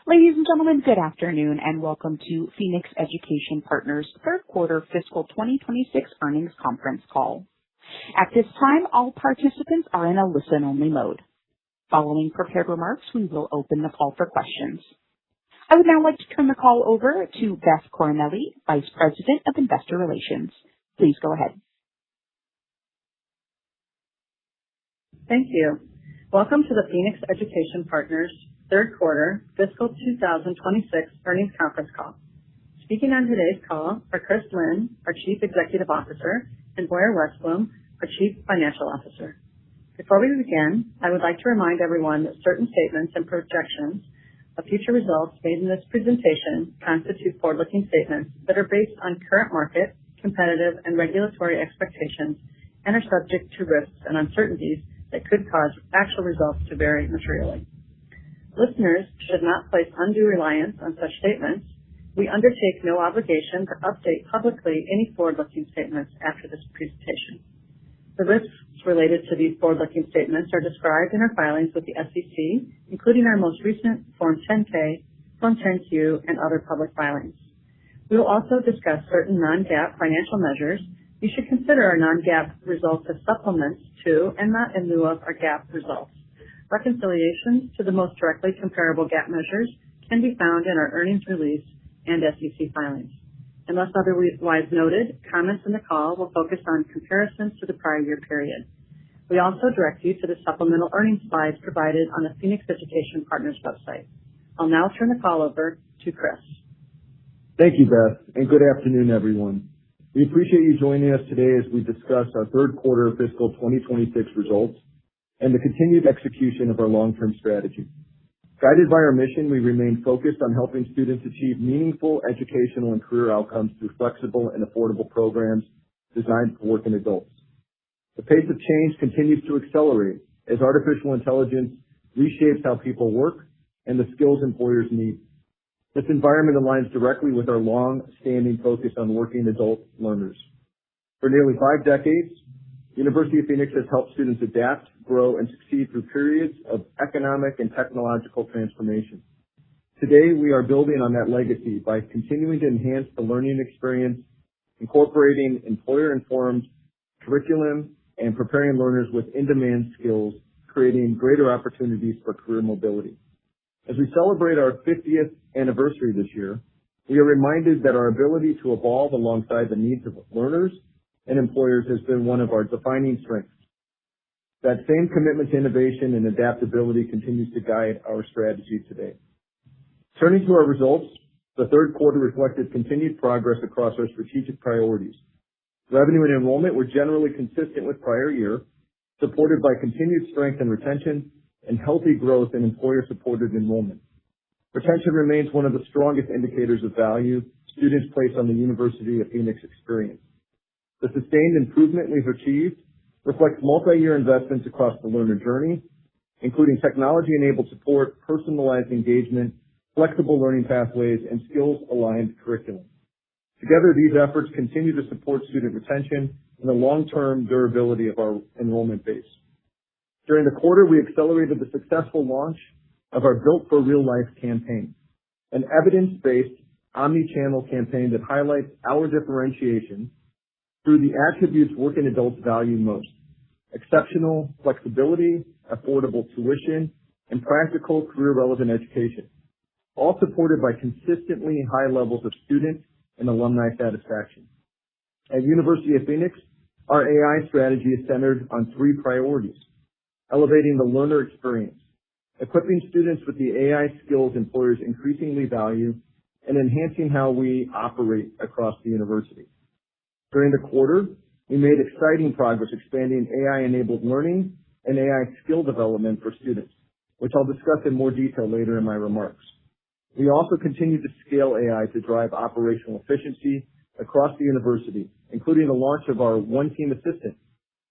Ladies and gentlemen, good afternoon and welcome to Phoenix Education Partners' third quarter fiscal 2026 earnings conference call. At this time, all participants are in a listen-only mode. Following prepared remarks, we will open the call for questions. I would now like to turn the call over to Beth Coronelli, Vice President of Investor Relations. Please go ahead. Thank you. Welcome to the Phoenix Education Partners third quarter fiscal 2026 earnings conference call. Speaking on today's call are Chris Lynn, our Chief Executive Officer, and Boyer Westblom, our Chief Financial Officer. Before we begin, I would like to remind everyone that certain statements and projections of future results made in this presentation constitute forward-looking statements that are based on current market, competitive, and regulatory expectations and are subject to risks and uncertainties that could cause actual results to vary materially. Listeners should not place undue reliance on such statements. We undertake no obligation to update publicly any forward-looking statements after this presentation. The risks related to these forward-looking statements are described in our filings with the SEC, including our most recent Form 10-K, Form 10-Q, and other public filings. We will also discuss certain non-GAAP financial measures. You should consider our non-GAAP results as supplements to and not in lieu of our GAAP results. Reconciliations to the most directly comparable GAAP measures can be found in our earnings release and SEC filings. Unless otherwise noted, comments in the call will focus on comparisons to the prior year period. We also direct you to the supplemental earnings slides provided on the Phoenix Education Partners website. I'll now turn the call over to Chris. Thank you, Beth, and good afternoon, everyone. We appreciate you joining us today as we discuss our third quarter fiscal 2026 results and the continued execution of our long-term strategy. Guided by our mission, we remain focused on helping students achieve meaningful educational and career outcomes through flexible and affordable programs designed for working adults. The pace of change continues to accelerate as artificial intelligence reshapes how people work and the skills employers need. This environment aligns directly with our long-standing focus on working adult learners. For nearly 5 decades, University of Phoenix has helped students adapt, grow, and succeed through periods of economic and technological transformation. Today, we are building on that legacy by continuing to enhance the learning experience, incorporating employer-informed curriculum, and preparing learners with in-demand skills, creating greater opportunities for career mobility. As we celebrate our 50th anniversary this year, we are reminded that our ability to evolve alongside the needs of learners and employers has been one of our defining strengths. That same commitment to innovation and adaptability continues to guide our strategy today. Turning to our results, the third quarter reflected continued progress across our strategic priorities. Revenue and enrollment were generally consistent with prior year, supported by continued strength in retention and healthy growth in employer-supported enrollment. Retention remains one of the strongest indicators of value students place on the University of Phoenix experience. The sustained improvement we've achieved reflects multi-year investments across the learner journey, including technology-enabled support, personalized engagement, flexible learning pathways, and skills-aligned curriculum. Together, these efforts continue to support student retention and the long-term durability of our enrollment base. During the quarter, we accelerated the successful launch of our Built for Real Life campaign, an evidence-based omni-channel campaign that highlights our differentiation through the attributes working adults value most: exceptional flexibility, affordable tuition, and practical career-relevant education, all supported by consistently high levels of student and alumni satisfaction. At University of Phoenix, our AI strategy is centered on 3 priorities: elevating the learner experience, equipping students with the AI skills employers increasingly value, and enhancing how we operate across the university. During the quarter, we made exciting progress expanding AI-enabled learning and AI skill development for students, which I'll discuss in more detail later in my remarks. We also continue to scale AI to drive operational efficiency across the university, including the launch of our One Team Assistant,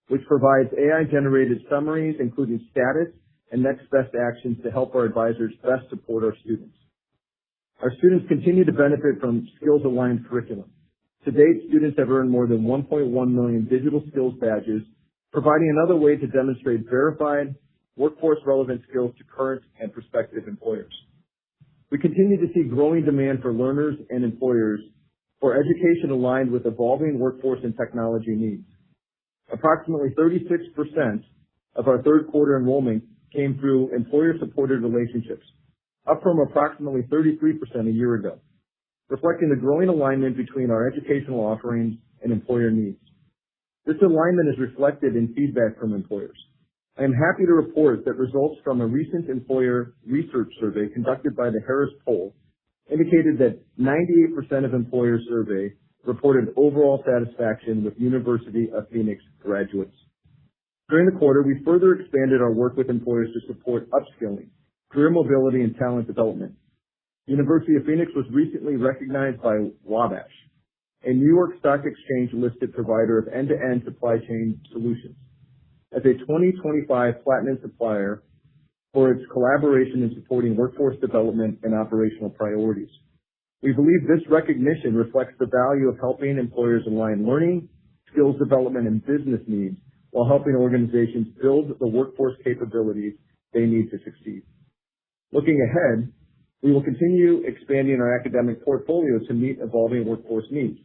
which provides AI-generated summaries, including status and next best actions to help our advisors best support our students. Our students continue to benefit from skills-aligned curriculum. To date, students have earned more than 1.1 million digital skills badges, providing another way to demonstrate verified, workforce-relevant skills to current and prospective employers. We continue to see growing demand for learners and employers for education aligned with evolving workforce and technology needs. Approximately 36% of our third quarter enrollment came through employer-supported relationships, up from approximately 33% a year ago, reflecting the growing alignment between our educational offerings and employer needs. This alignment is reflected in feedback from employers. I am happy to report that results from a recent employer research survey conducted by the Harris Poll indicated that 98% of employers surveyed reported overall satisfaction with University of Phoenix graduates. During the quarter, we further expanded our work with employers to support upskilling, career mobility, and talent development. University of Phoenix was recently recognized by Wabash, a New York Stock Exchange-listed provider of end-to-end supply chain solutions, as a 2025 Platinum Supplier for its collaboration in supporting workforce development and operational priorities. We believe this recognition reflects the value of helping employers align learning, skills development, and business needs while helping organizations build the workforce capabilities they need to succeed. Looking ahead, we will continue expanding our academic portfolio to meet evolving workforce needs,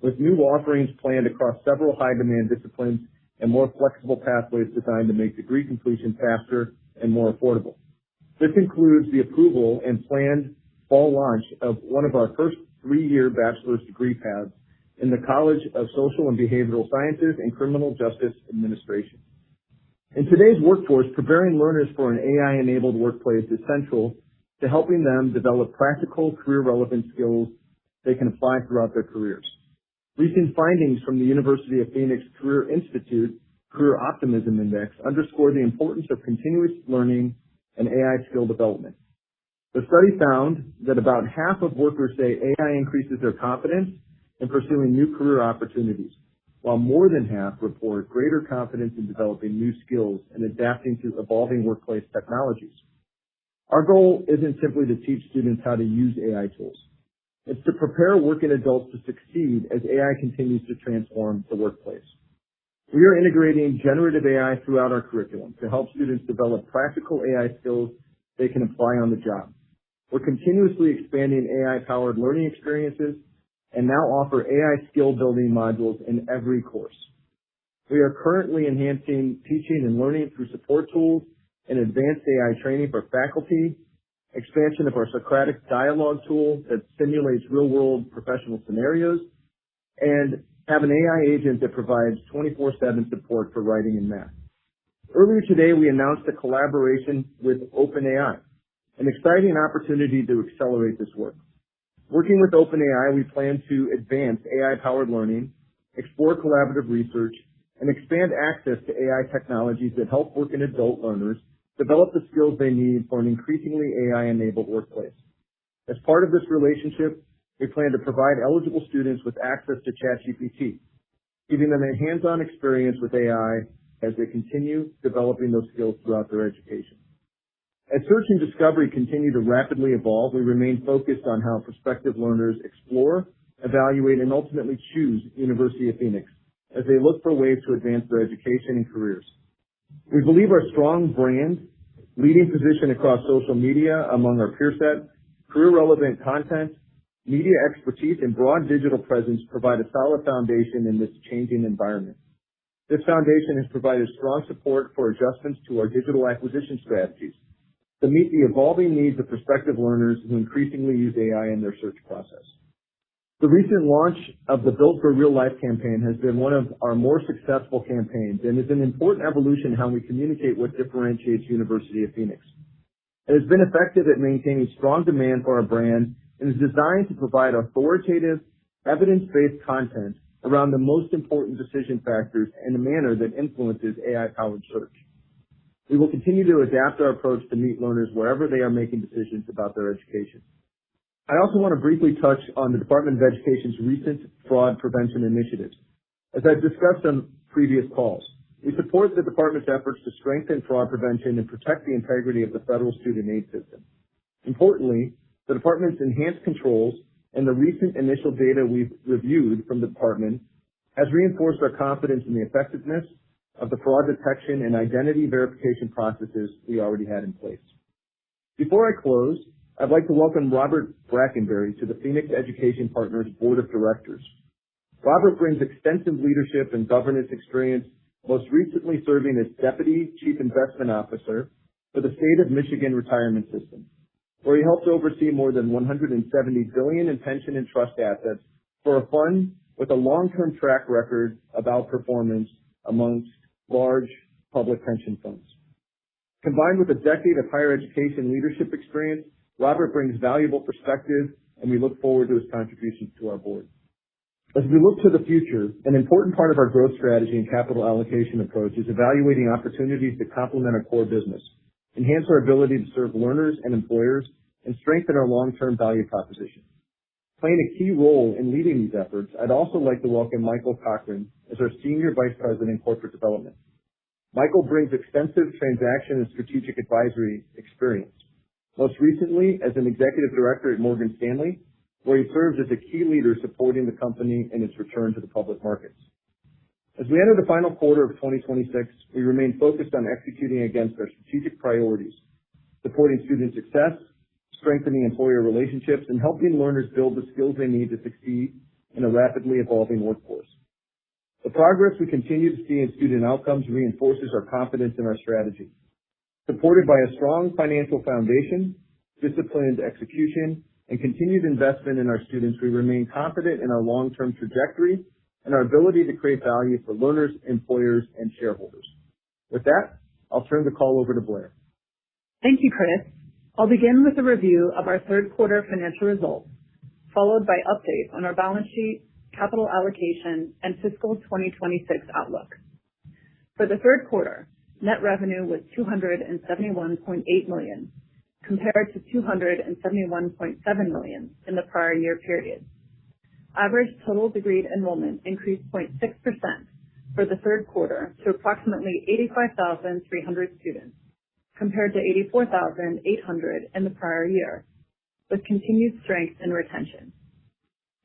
with new offerings planned across several high-demand disciplines and more flexible pathways designed to make degree completion faster and more affordable. This includes the approval and planned fall launch of one of our first 3-year bachelor's degree paths in the College of Social and Behavioral Sciences and Criminal Justice Administration. In today's workforce, preparing learners for an AI-enabled workplace is central to helping them develop practical, career-relevant skills they can apply throughout their careers. Recent findings from the University of Phoenix Career Institute Career Optimism Index underscore the importance of continuous learning and AI skill development. The study found that about half of workers say AI increases their confidence in pursuing new career opportunities, while more than half report greater confidence in developing new skills and adapting to evolving workplace technologies. Our goal isn't simply to teach students how to use AI tools. It's to prepare working adults to succeed as AI continues to transform the workplace. We are integrating generative AI throughout our curriculum to help students develop practical AI skills they can apply on the job. We're continuously expanding AI-powered learning experiences and now offer AI skill-building modules in every course. We are currently enhancing teaching and learning through support tools and advanced AI training for faculty, expansion of our Socratic dialogue tool that simulates real-world professional scenarios, and have an AI agent that provides 24/7 support for writing and math. Earlier today, we announced a collaboration with OpenAI, an exciting opportunity to accelerate this work. Working with OpenAI, we plan to advance AI-powered learning, explore collaborative research, and expand access to AI technologies that help working adult learners develop the skills they need for an increasingly AI-enabled workplace. As part of this relationship, we plan to provide eligible students with access to ChatGPT, giving them a hands-on experience with AI as they continue developing those skills throughout their education. As search and discovery continue to rapidly evolve, we remain focused on how prospective learners explore, evaluate, and ultimately choose University of Phoenix as they look for ways to advance their education and careers. We believe our strong brand, leading position across social media among our peer set, career-relevant content, media expertise, and broad digital presence provide a solid foundation in this changing environment. This foundation has provided strong support for adjustments to our digital acquisition strategies to meet the evolving needs of prospective learners who increasingly use AI in their search process. The recent launch of the Built for Real Life campaign has been one of our more successful campaigns and is an important evolution in how we communicate what differentiates University of Phoenix. It has been effective at maintaining strong demand for our brand and is designed to provide authoritative, evidence-based content around the most important decision factors in a manner that influences AI-powered search. We will continue to adapt our approach to meet learners wherever they are making decisions about their education. I also want to briefly touch on the Department of Education's recent fraud prevention initiatives. As I've discussed on previous calls, we support the department's efforts to strengthen fraud prevention and protect the integrity of the federal student aid system. Importantly, the department's enhanced controls and the recent initial data we've reviewed from the department has reinforced our confidence in the effectiveness of the fraud detection and identity verification processes we already had in place. Before I close, I'd like to welcome Robert Brackenberry to the Phoenix Education Partners Board of Directors. Robert brings extensive leadership and governance experience, most recently serving as Deputy Chief Investment Officer for the State of Michigan Retirement System, where he helped oversee more than $170 billion in pension and trust assets for a fund with a long-term track record of outperformance amongst large public pension funds. Combined with a decade of higher education leadership experience, Robert brings valuable perspective, and we look forward to his contributions to our board. As we look to the future, an important part of our growth strategy and capital allocation approach is evaluating opportunities that complement our core business, enhance our ability to serve learners and employers, and strengthen our long-term value proposition. Playing a key role in leading these efforts, I'd also like to welcome Michael Cochran as our Senior Vice President, Corporate Development. Michael brings extensive transaction and strategic advisory experience, most recently as an Executive Director at Morgan Stanley, where he serves as a key leader supporting the company in its return to the public markets. As we enter the final quarter of 2026, we remain focused on executing against our strategic priorities, supporting student success, strengthening employer relationships, and helping learners build the skills they need to succeed in a rapidly evolving workforce. The progress we continue to see in student outcomes reinforces our confidence in our strategy. Supported by a strong financial foundation, disciplined execution, and continued investment in our students, we remain confident in our long-term trajectory and our ability to create value for learners, employers, and shareholders. With that, I'll turn the call over to Blair. Thank you, Chris. I'll begin with a review of our third quarter financial results, followed by updates on our balance sheet, capital allocation, and fiscal 2026 outlook. For the third quarter, net revenue was $271.8 million, compared to $271.7 million in the prior year period. Average total degree enrollment increased 0.6% for the third quarter to approximately 85,300 students, compared to 84,800 in the prior year, with continued strength in retention.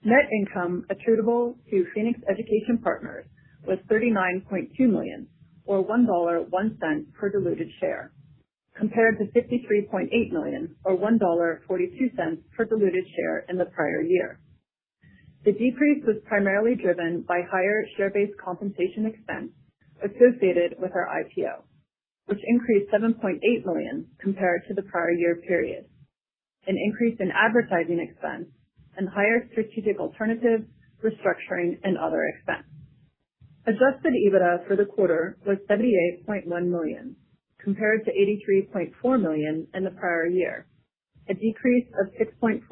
Net income attributable to Phoenix Education Partners was $39.2 million, or $1.01 per diluted share, compared to $53.8 million, or $1.42 per diluted share in the prior year. The decrease was primarily driven by higher share-based compensation expense associated with our IPO, which increased $7.8 million compared to the prior year period, an increase in advertising expense, and higher strategic alternatives, restructuring, and other expense. Adjusted EBITDA for the quarter was $78.1 million, compared to $83.4 million in the prior year, a decrease of 6.4%.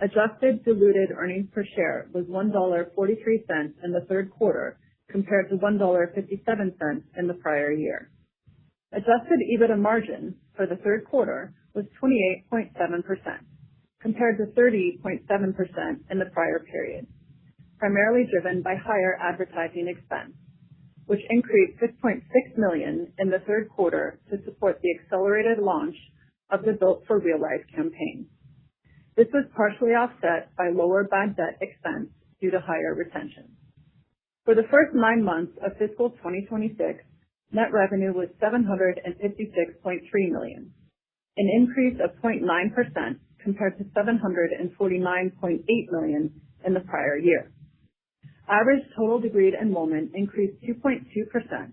Adjusted diluted earnings per share was $1.43 in the third quarter, compared to $1.57 in the prior year. Adjusted EBITDA margin for the third quarter was 28.7%, compared to 30.7% in the prior period, primarily driven by higher advertising expense, which increased $6.6 million in the third quarter to support the accelerated launch of the Built for Real Life campaign. This was partially offset by lower bad debt expense due to higher retention. For the first 9 months of fiscal 2026, net revenue was $756.3 million, an increase of 0.9% compared to $749.8 million in the prior year. Average total degree enrollment increased 2.2%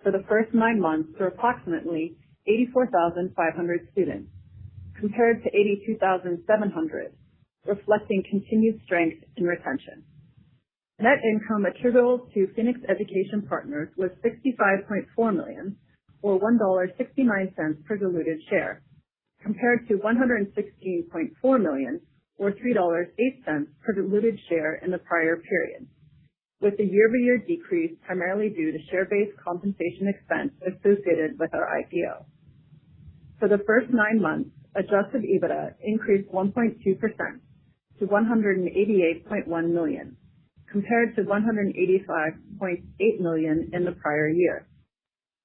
for the first 9 months to approximately 84,500 students, compared to 82,700, reflecting continued strength in retention. Net income attributable to Phoenix Education Partners was $65.4 million, or $1.69 per diluted share, compared to $116.4 million, or $3.08 per diluted share in the prior period, with the year-over-year decrease primarily due to share-based compensation expense associated with our IPO. For the first 9 months, adjusted EBITDA increased 1.2% to $188.1 million, compared to $185.8 million in the prior year,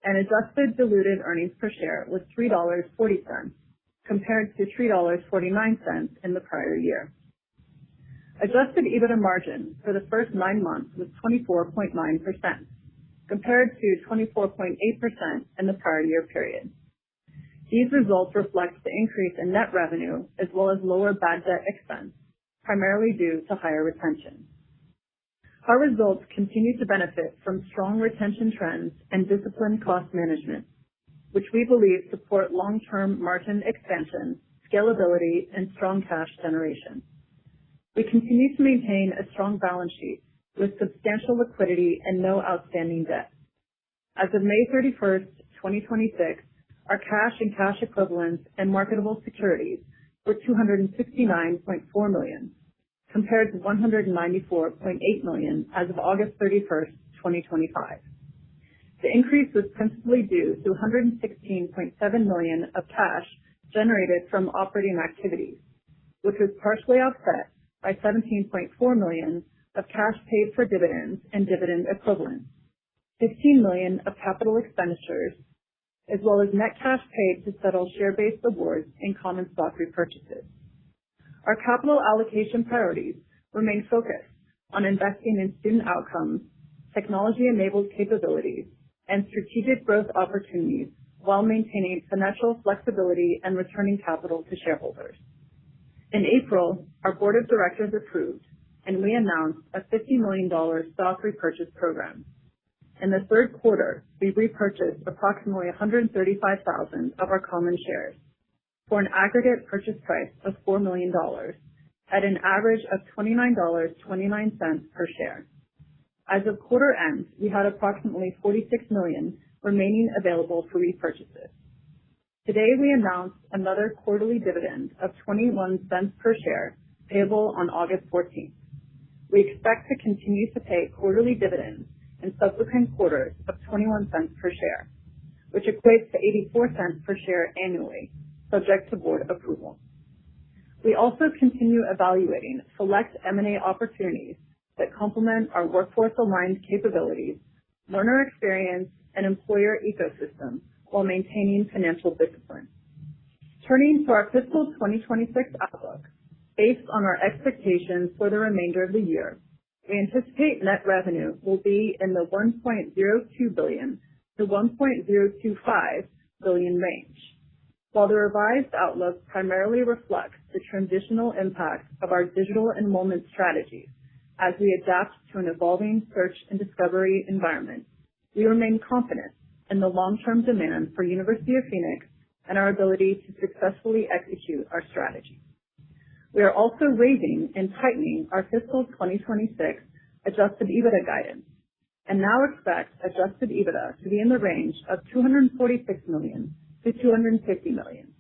and adjusted diluted earnings per share was $3.40, compared to $3.49 in the prior year. Adjusted EBITDA margin for the first 9 months was 24.9%, compared to 24.8% in the prior year period. These results reflect the increase in net revenue as well as lower bad debt expense, primarily due to higher retention. Our results continue to benefit from strong retention trends and disciplined cost management, which we believe support long-term margin expansion, scalability, and strong cash generation. We continue to maintain a strong balance sheet with substantial liquidity and no outstanding debt. As of May 31st, 2026, our cash and cash equivalents and marketable securities were $269.4 million, compared to $194.8 million as of August 31st, 2025. The increase was principally due to $116.7 million of cash generated from operating activities, which was partially offset by $17.4 million of cash paid for dividends and dividend equivalents, $15 million of capital expenditures, as well as net cash paid to settle share-based awards and common stock repurchases. Our capital allocation priorities remain focused on investing in student outcomes, technology-enabled capabilities, and strategic growth opportunities while maintaining financial flexibility and returning capital to shareholders. In April, our board of directors approved and we announced a $50 million stock repurchase program. In the third quarter, we repurchased approximately 135,000 of our common shares for an aggregate purchase price of $4 million at an average of $29.29 per share. As of quarter end, we had approximately $46 million remaining available for repurchases. Today, we announced another quarterly dividend of 21 cents per share payable on August 14th. We expect to continue to pay quarterly dividends in subsequent quarters of 21 cents per share, which equates to 84 cents per share annually, subject to board approval. We also continue evaluating select M&A opportunities that complement our workforce-aligned capabilities, learner experience, and employer ecosystem while maintaining financial discipline. Turning to our fiscal 2026 outlook, based on our expectations for the remainder of the year, we anticipate net revenue will be in the $1.02 billion to $1.025 billion range. While the revised outlook primarily reflects the transitional impact of our digital enrollment strategies as we adapt to an evolving search and discovery environment, we remain confident in the long-term demand for University of Phoenix and our ability to successfully execute our strategy. We are also raising and tightening our fiscal 2026 adjusted EBITDA guidance and now expect adjusted EBITDA to be in the range of $246 million to $250 million.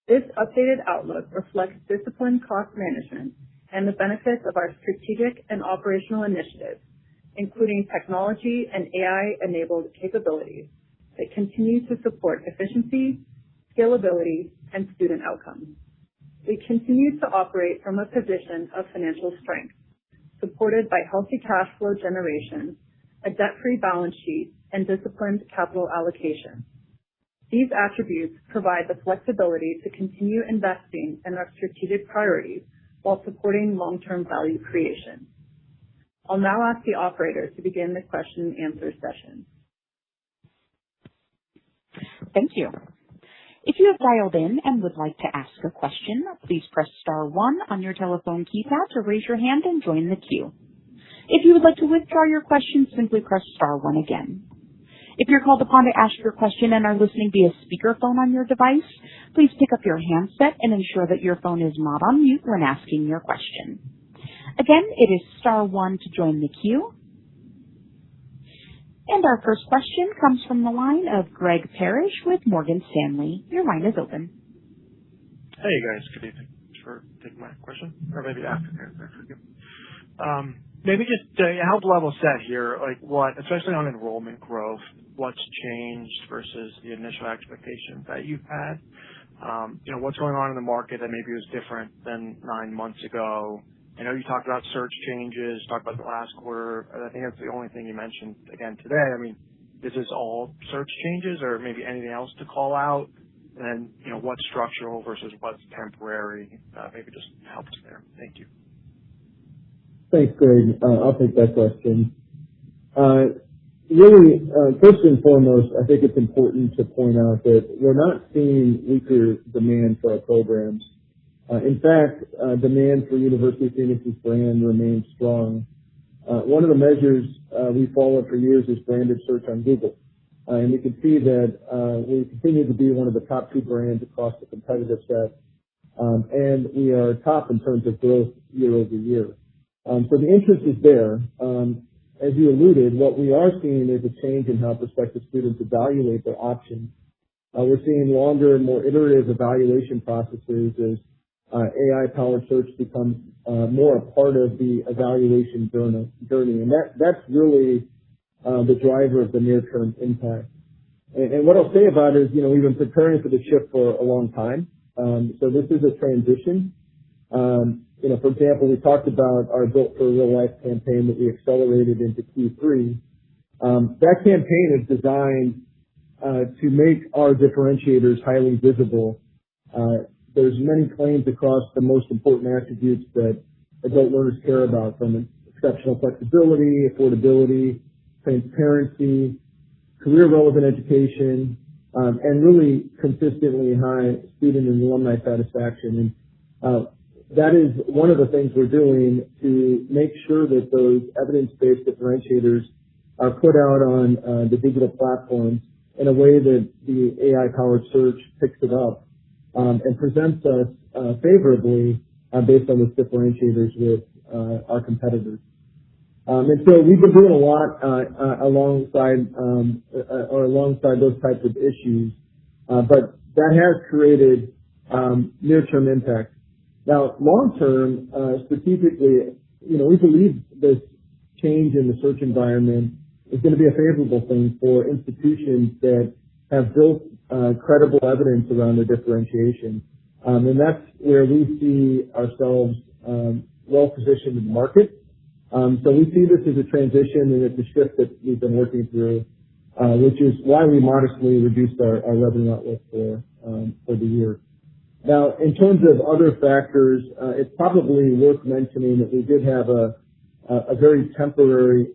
This updated outlook reflects disciplined cost management and the benefits of our strategic and operational initiatives, including technology and AI-enabled capabilities that continue to support efficiency, scalability, and student outcomes. We continue to operate from a position of financial strength, supported by healthy cash flow generation, a debt-free balance sheet, and disciplined capital allocation. These attributes provide the flexibility to continue investing in our strategic priorities while supporting long-term value creation. I'll now ask the operator to begin the question and answer session. Thank you. If you have dialed in and would like to ask a question, please press star 1 on your telephone keypad to raise your hand and join the queue. If you would like to withdraw your question, simply press star 1 again. If you're called upon to ask your question and are listening via speakerphone on your device, please pick up your handset and ensure that your phone is not on mute when asking your question. Again, it is star 1 to join the queue. And our first question comes from the line of Greg Parrish with Morgan Stanley. Your line is open. Hey guys, good evening. Thanks for taking my question, or maybe afternoon. Maybe just help level set here, like what, especially on enrollment growth, what's changed versus the initial expectations that you've had? What's going on in the market that maybe was different than 9 months ago? I know you talked about search changes, talked about the last quarter. I think that's the only thing you mentioned again today. I mean, is this all search changes or maybe anything else to call out? And what's structural versus what's temporary? Maybe just help us there. Thank you. Thanks, Greg. I'll take that question. really, first and foremost, I think it's important to point out that we're not seeing weaker demand for our programs. In fact, demand for University of Phoenix's brand remains strong. One of the measures we followed for years is branded search on Google. And we can see that we continue to be one of the top 2 brands across the competitive set. And we are top in terms of growth year over year. So the interest is there. As you alluded, what we are seeing is a change in how prospective students evaluate their options. We're seeing longer and more iterative evaluation processes as AI-powered search becomes more a part of the evaluation journey. And that's really the driver of the near-term impact. And what I'll say about it is, we've been preparing for the shift for a long time. So this is a transition. For example, we talked about our Built for Real Life campaign that we accelerated into Q3. That campaign is designed to make our differentiators highly visible. There's many claims across the most important attributes that adult learners care about, from exceptional flexibility, affordability, transparency, career-relevant education, and really consistently high student and alumni satisfaction. And that is one of the things we're doing to make sure that those evidence-based differentiators are put out on the digital platforms in a way that the AI-powered search picks it up and presents us favorably based on those differentiators with our competitors. And so we've been doing a lot alongside those types of issues, but that has created near-term impact. Now, long-term, strategically, we believe this change in the search environment is going to be a favorable thing for institutions that have built credible evidence around their differentiation. And that's where we see ourselves well-positioned in the market. So we see this as a transition, and it's a shift that we've been working through, which is why we modestly reduced our revenue outlook for the year. Now, in terms of other factors, it's probably worth mentioning that we did have a very temporary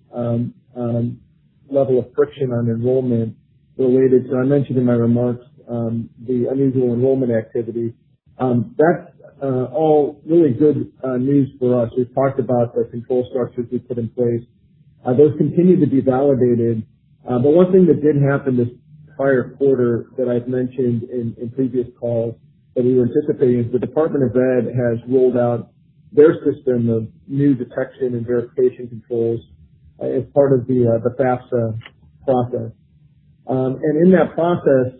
level of friction on enrollment related to, I mentioned in my remarks, the unusual enrollment activity. That's all really good news for us. We've talked about the control structures we put in place. Those continue to be validated. But one thing that did happen this prior quarter that I've mentioned in previous calls that we were anticipating is the Department of Ed has rolled out their system of new detection and verification controls as part of the FAFSA process. And in that process,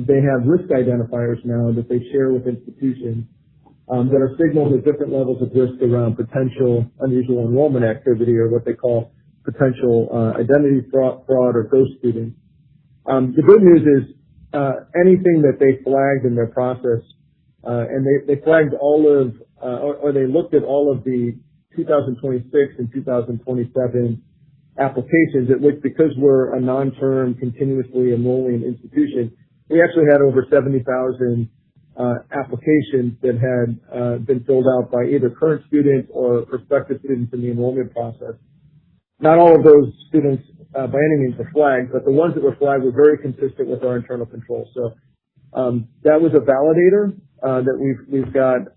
they have risk identifiers now that they share with institutions that are signaled at different levels of risk around potential unusual enrollment activity, or what they call potential identity fraud or ghost students. The good news is anything that they flagged in their process, and they flagged all of, or they looked at all of the 2026 and 2027 applications, at which, because we're a non-term, continuously enrolling institution, we actually had over 70,000 applications that had been filled out by either current students or prospective students in the enrollment process. Not all of those students by any means were flagged, but the ones that were flagged were very consistent with our internal controls. So that was a validator that we've got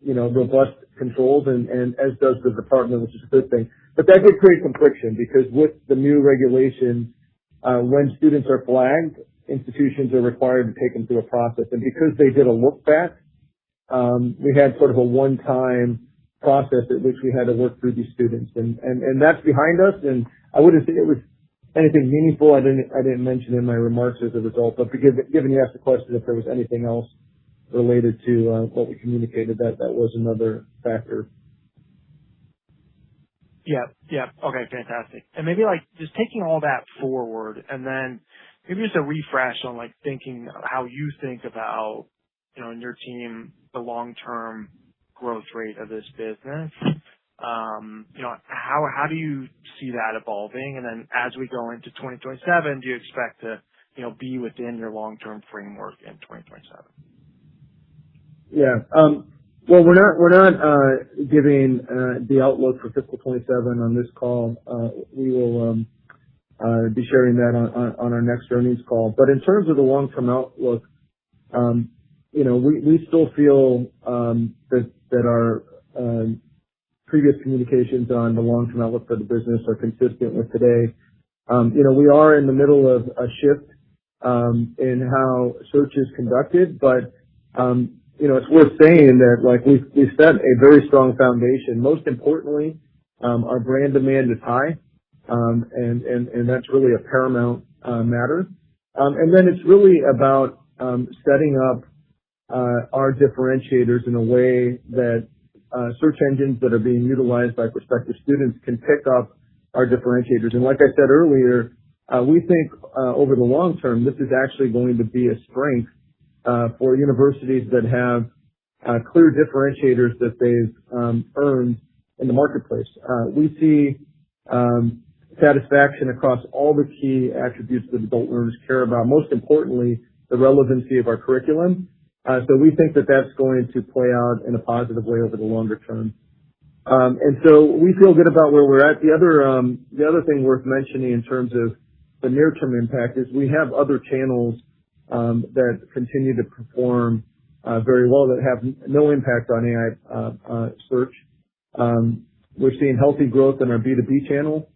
robust controls, and as does the department, which is a good thing. But that did create some friction, because with the new regulations, when students are flagged, institutions are required to take them through a process. And because they did a look back, we had sort of a one-time process at which we had to work through these students. And that's behind us, and I wouldn't say it was anything meaningful. I didn't mention in my remarks as a result, but given you asked the question if there was anything else related to what we communicated, that was another factor. Yeah. Okay, fantastic. And maybe just taking all that forward, and then maybe just a refresh on thinking how you think about, in your team, the long-term growth rate of this business. How do you see that evolving? And then as we go into 2027, do you expect to, be within your long-term framework in 2027? Yeah. Well, we're not giving the outlook for fiscal 27 on this call. We will be sharing that on our next earnings call. But in terms of the long-term outlook, we still feel that our previous communications on the long-term outlook for the business are consistent with today. We are in the middle of a shift in how search is conducted, but it's worth saying that we've set a very strong foundation. Most importantly, our brand demand is high, and that's really a paramount matter. And then it's really about setting up our differentiators in a way that search engines that are being utilized by prospective students can pick up our differentiators. And like I said earlier, we think over the long term, this is actually going to be a strength for universities that have clear differentiators that they've earned in the marketplace. We see satisfaction across all the key attributes that adult learners care about, most importantly, the relevancy of our curriculum. So we think that that's going to play out in a positive way over the longer term. And so we feel good about where we're at. The other thing worth mentioning in terms of the near-term impact is we have other channels that continue to perform very well that have no impact on AI search. We're seeing healthy growth in our B2B channel.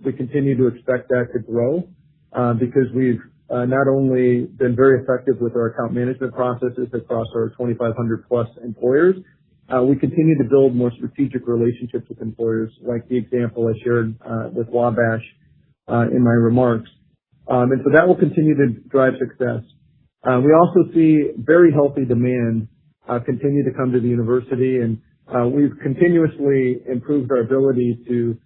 We continue to expect that to grow because we've not only been very effective with our account management processes across our 2,500 plus employers, we continue to build more strategic relationships with employers, like the example I shared with Wabash in my remarks. And so that will continue to drive success. We also see very healthy demand continue to come to the university, and we've continuously improved our ability to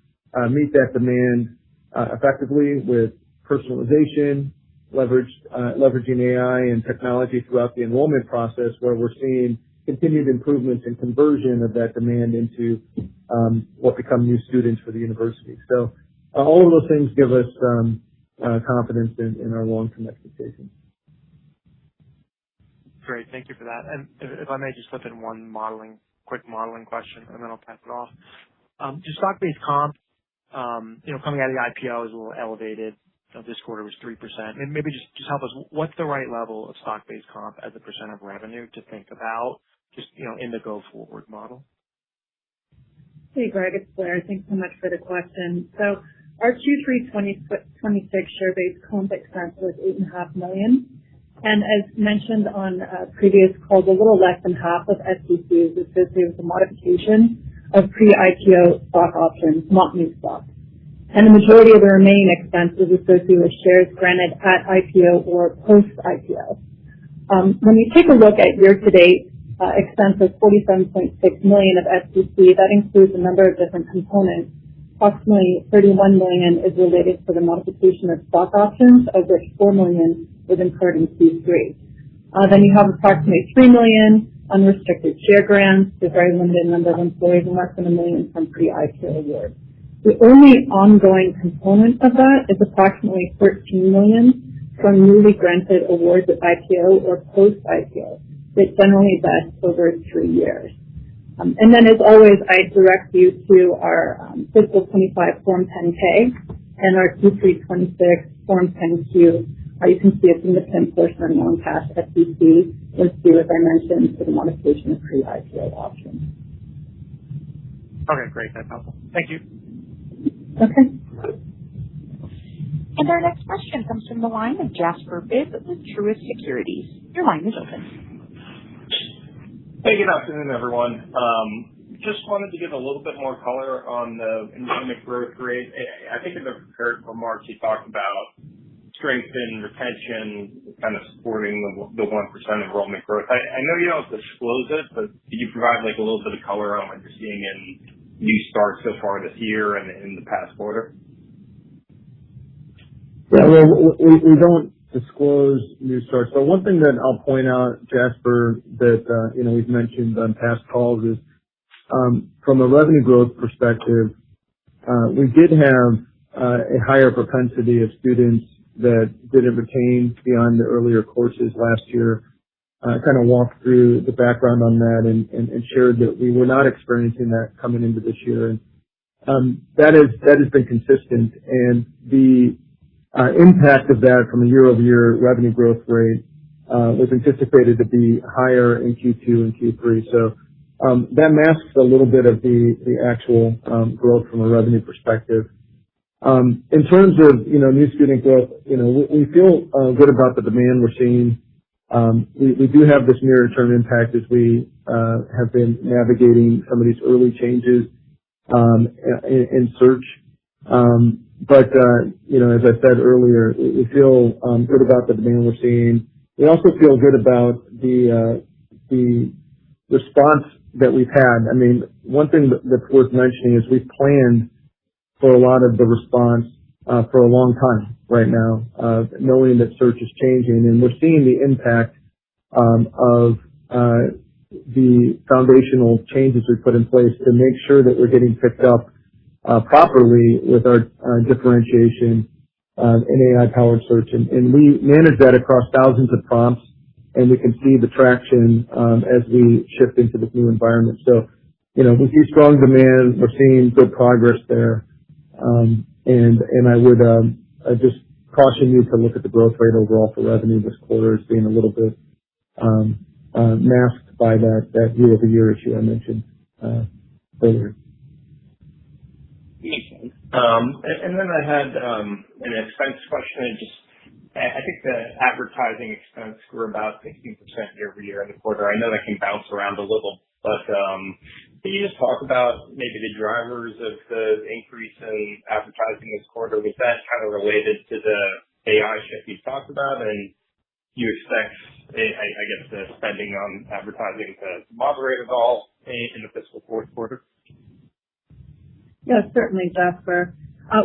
meet that demand effectively with personalization, leveraging AI and technology throughout the enrollment process, where we're seeing continued improvements in conversion of that demand into what become new students for the university. So all of those things give us confidence in our long-term expectations. Great, thank you for that. And if I may just slip in one quick modeling question, and then I'll pass it off. Just stock-based comp, coming out of the IPO is a little elevated. This quarter was 3%. And maybe just help us. What's the right level of stock-based comp as a percent of revenue to think about, just in the go-forward model? Hey, Greg, it's Blair. Thanks so much for the question. So our Q3 2026 share-based comp expense was $8.5 million. And as mentioned on previous calls, a little less than half of SBC is associated with the modification of pre-IPO stock options, not new stock. And the majority of the remaining expense is associated with shares granted at IPO or post-IPO. When you take a look at year-to-date expense of $47.6 million of SBC, that includes a number of different components. Approximately $31 million is related to the modification of stock options, of which $4 million was incurred in Q3. Then you have approximately $3 million unrestricted share grants to a very limited number of employees and less than $1 million from pre-IPO awards. The only ongoing component of that is approximately $13 million from newly granted awards at IPO or post-IPO that generally vest over 3 years. And then, as always, I direct you to our Fiscal 25 Form 10K and our Q3 26 Form 10Q. You can see a significant portion of non-cash SBC was due, as I mentioned, to the modification of pre-IPO options. Okay, great. That's helpful. Thank you. Okay. And our next question comes from the line of Jasper Bibb with Truist Securities. Your line is open. Hey, good afternoon, everyone. Just wanted to give a little bit more color on the enrollment growth rate. I think in the prepared remarks you talked about strength in retention, kind of supporting the 1% enrollment growth. I know you don't disclose it, but could you provide a little bit of color on what you're seeing in new starts so far this year and in the past quarter? Yeah, well, we don't disclose new starts. So one thing that I'll point out, Jasper, that we've mentioned on past calls is from a revenue growth perspective, we did have a higher propensity of students that didn't retain beyond the earlier courses last year. I kind of walked through the background on that and shared that we were not experiencing that coming into this year. And that has been consistent, and the impact of that from a year-over-year revenue growth rate was anticipated to be higher in Q2 and Q3. So that masks a little bit of the actual growth from a revenue perspective. In terms of new student growth, we feel good about the demand we're seeing. We do have this near-term impact as we have been navigating some of these early changes in search. But as I said earlier, we feel good about the demand we're seeing. We also feel good about the response that we've had. I mean, one thing that's worth mentioning is we've planned for a lot of the response for a long time right now, knowing that search is changing, and we're seeing the impact of the foundational changes we put in place to make sure that we're getting picked up properly with our differentiation in AI-powered search. And we manage that across thousands of prompts, and we can see the traction as we shift into this new environment. So, we see strong demand. We're seeing good progress there. And I would just caution you to look at the growth rate overall for revenue this quarter as being a little bit masked by that year-over-year issue I mentioned earlier. Makes sense. And then I had an expense question. I think the advertising expense grew about 16% year-over-year in the quarter. I know that can bounce around a little, but can you just talk about maybe the drivers of the increase in advertising this quarter? Was that kind of related to the AI shift you talked about, and you expect, I guess, the spending on advertising to moderate at all in the fiscal fourth quarter? Yes, certainly, Jasper.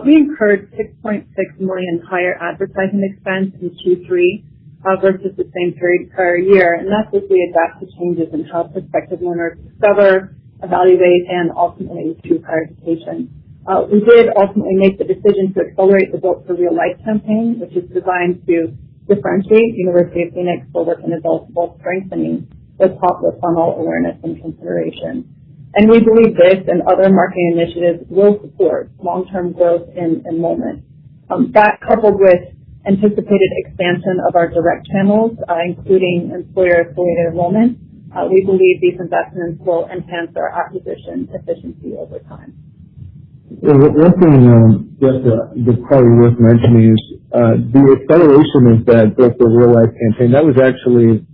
We incurred $6.6 million higher advertising expense in Q3 versus the same period prior year, and that's as we adapt to changes in how prospective learners discover, evaluate, and ultimately choose higher education. We did ultimately make the decision to accelerate the Built for Real Life campaign, which is designed to differentiate University of Phoenix for work and adults while strengthening the top of the funnel awareness and consideration. And we believe this and other marketing initiatives will support long-term growth in enrollment. That, coupled with anticipated expansion of our direct channels, including employer-affiliated enrollment, we believe these investments will enhance our acquisition efficiency over time. Yeah, one thing that's probably worth mentioning is the acceleration of that Built for Real Life campaign. That was actually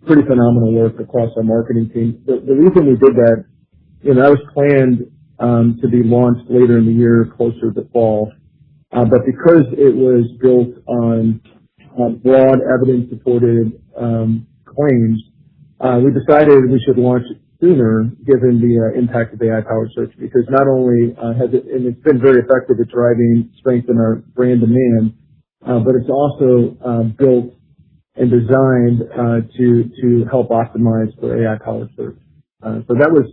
pretty phenomenal work across our marketing team. The reason we did that, that was planned to be launched later in the year, closer to fall. But because it was built on broad evidence-supported claims, we decided we should launch it sooner, given the impact of AI-powered search. Because not only has it, and it's been very effective at driving strength in our brand demand, but it's also built and designed to help optimize for AI-powered search. So that was,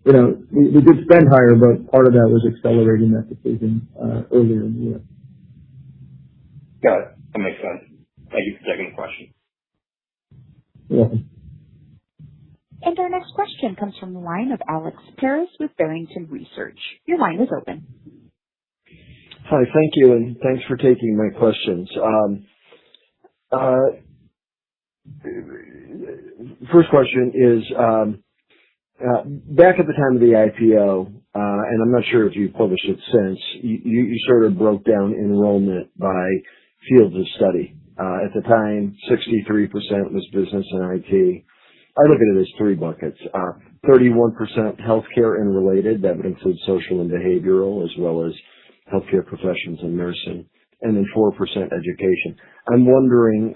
we did spend higher, but part of that was accelerating that decision earlier in the year. Got it. That makes sense. Thank you for taking the question. You're welcome. And our next question comes from the line of Alex Paris with Barrington Research. Your line is open. Hi, thank you, and thanks for taking my questions. First question is, back at the time of the IPO, and I'm not sure if you've published it since, you sort of broke down enrollment by fields of study. At the time, 63% was business and IT. I look at it as three buckets. 31% healthcare and related, that would include social and behavioral, as well as healthcare professions and nursing, and then 4% education. I'm wondering,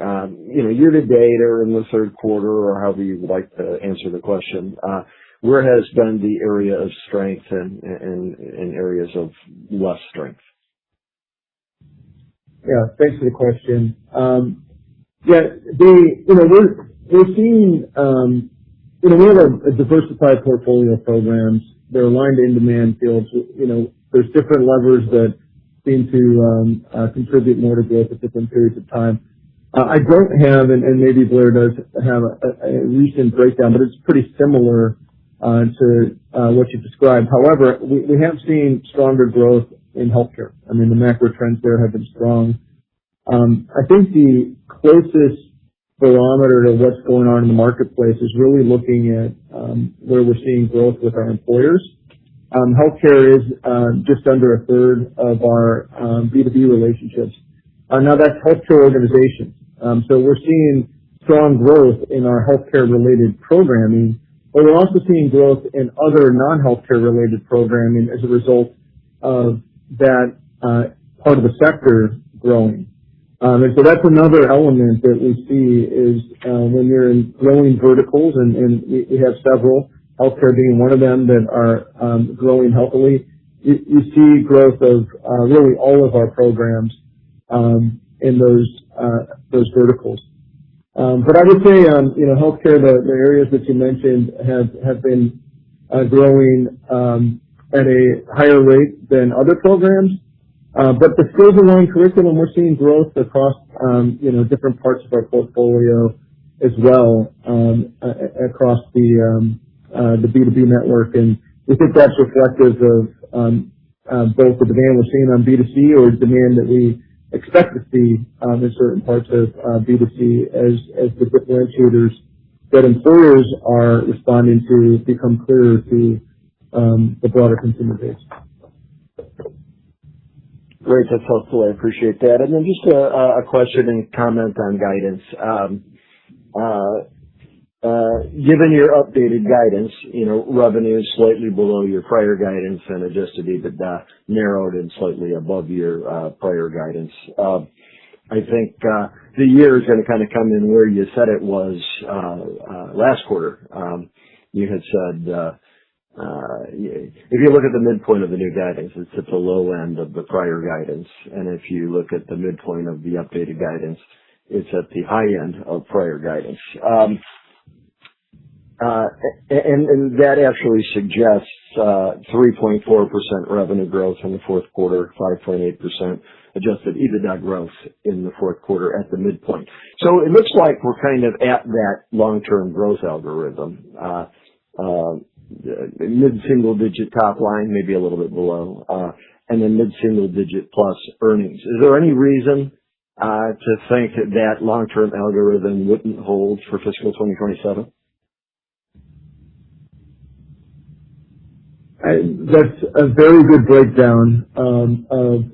year to date or in the third quarter, or however you would like to answer the question, where has been the area of strength and areas of less strength? Yeah, thanks for the question. We're seeing, we have a diversified portfolio of programs. They're aligned to in-demand fields. There's different levers that seem to contribute more to growth at different periods of time. I don't have, and maybe Blair does have a recent breakdown, but it's pretty similar to what you described. However, we have seen stronger growth in healthcare. I mean, the macro trends there have been strong. I think the closest barometer to what's going on in the marketplace is really looking at where we're seeing growth with our employers. Healthcare is just under a third of our B2B relationships. Now that's healthcare organizations. So we're seeing strong growth in our healthcare-related programming, but we're also seeing growth in other non-healthcare-related programming as a result of that part of the sector growing. And so that's another element that we see is when you're in growing verticals, and we have several, healthcare being one of them, that are growing healthily. You see growth of really all of our programs in those verticals. But I would say, healthcare, the areas that you mentioned have been growing at a higher rate than other programs. But the skills aligned curriculum, we're seeing growth across, different parts of our portfolio as well, across the B2B network. And we think that's reflective of both the demand we're seeing on B2C or demand that we expect to see in certain parts of B2C as the differentiators that employers are responding to become clearer to the broader consumer base. Great, that's helpful. I appreciate that. And then just a question and comment on guidance. Given your updated guidance, revenue is slightly below your prior guidance and adjusted EBITDA narrowed and slightly above your prior guidance. I think the year is going to kind of come in where you said it was last quarter. You had said if you look at the midpoint of the new guidance, it's at the low end of the prior guidance. And if you look at the midpoint of the updated guidance, it's at the high end of prior guidance. And that actually suggests 3.4% revenue growth in the fourth quarter, 5.8% adjusted EBITDA growth in the fourth quarter at the midpoint. So it looks like we're kind of at that long-term growth algorithm. Mid-single digit top line, maybe a little bit below, and then mid-single digit plus earnings. Is there any reason to think that long-term algorithm wouldn't hold for fiscal 2027? That's a very good breakdown of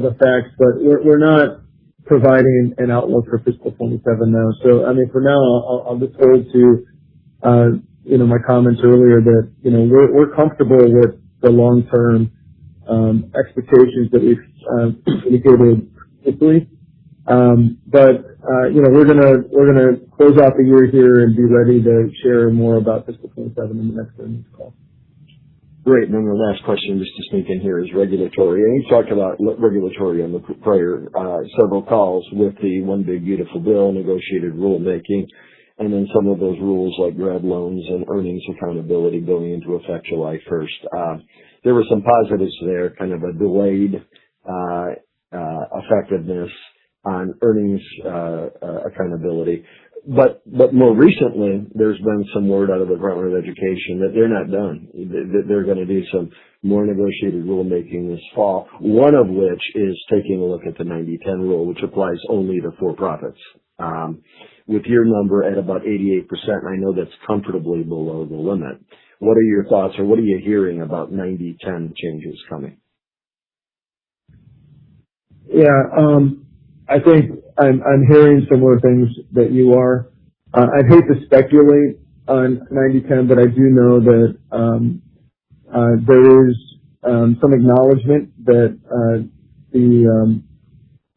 the facts, but we're not providing an outlook for fiscal 27 now. So, I mean, for now, I'll just hold to my comments earlier that we're comfortable with the long-term expectations that we've indicated quickly. But we're gonna close out the year here and be ready to share more about fiscal 27 in the next earnings call. Great. And then the last question, just to sneak in here, is regulatory. And you talked about regulatory on the prior several calls with the One Big Beautiful Bill, negotiated rulemaking, and then some of those rules like grad loans and earnings accountability going into effect July 1st. There were some positives there, kind of a delayed effectiveness on earnings accountability. But more recently, there's been some word out of the Department of Education that they're not done. They're going to do some more negotiated rulemaking this fall, one of which is taking a look at the 90-10 rule, which applies only to for-profits. With your number at about 88%, I know that's comfortably below the limit. What are your thoughts, or what are you hearing about 90-10 changes coming? Yeah, I think I'm hearing similar things that you are. I'd hate to speculate on 90-10, but I do know that there is some acknowledgement that the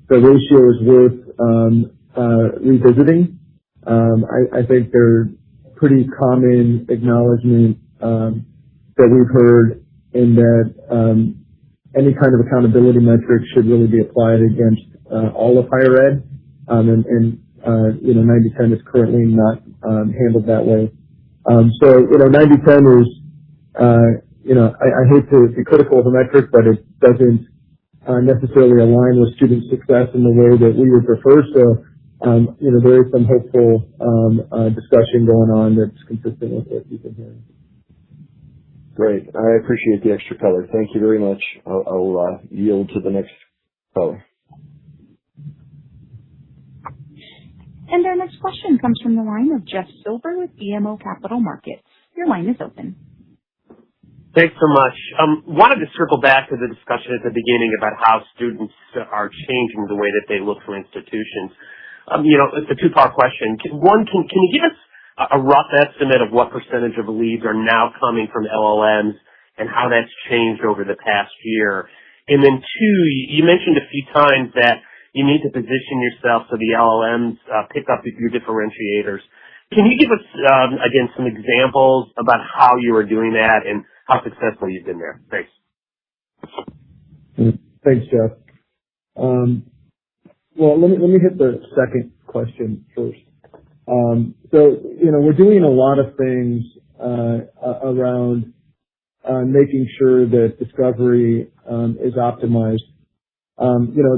ratio is worth revisiting. I think there's pretty common acknowledgement that we've heard in that any kind of accountability metric should really be applied against all of higher ed, and 90-10 is currently not handled that way. So 90-10 is I hate to be critical of the metric, but it doesn't necessarily align with student success in the way that we would prefer. So there is some hopeful discussion going on that's consistent with what you've been hearing. Great. I appreciate the extra color. Thank you very much. I'll yield to the next caller. And our next question comes from the line of Jeff Silver with BMO Capital Markets. Your line is open. Thanks so much. Wanted to circle back to the discussion at the beginning about how students are changing the way that they look for institutions. It's a two-part question. One, can you give us a rough estimate of what percentage of leads are now coming from LLMs and how that's changed over the past year? And then two, you mentioned a few times that you need to position yourself so the LLMs pick up your differentiators. Can you give us, again, some examples about how you are doing that and how successful you've been there? Thanks. Thanks, Jeff. Well, let me hit the second question first. We're doing a lot of things around making sure that discovery is optimized.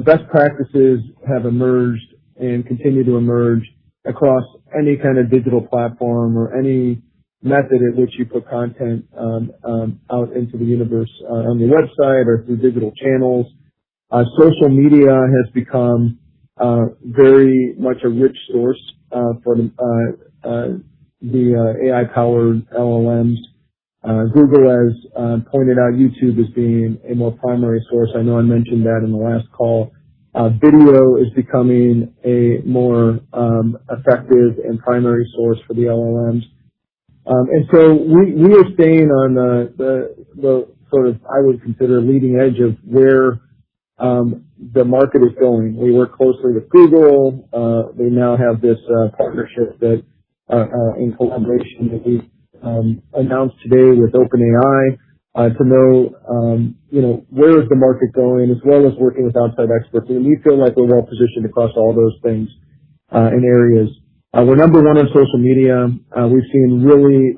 Best practices have emerged and continue to emerge across any kind of digital platform or any method at which you put content out into the universe on your website or through digital channels. Social media has become very much a rich source for the AI-powered LLMs. Google has pointed out YouTube as being a more primary source. I know I mentioned that in the last call. Video is becoming a more effective and primary source for the LLMs. And so we are staying on the sort of, I would consider, leading edge of where the market is going. We work closely with Google. We now have this partnership that in collaboration that we announced today with OpenAI to know, where is the market going, as well as working with outside experts. And we feel like we're well positioned across all those things in areas. We're number one on social media. We've seen really,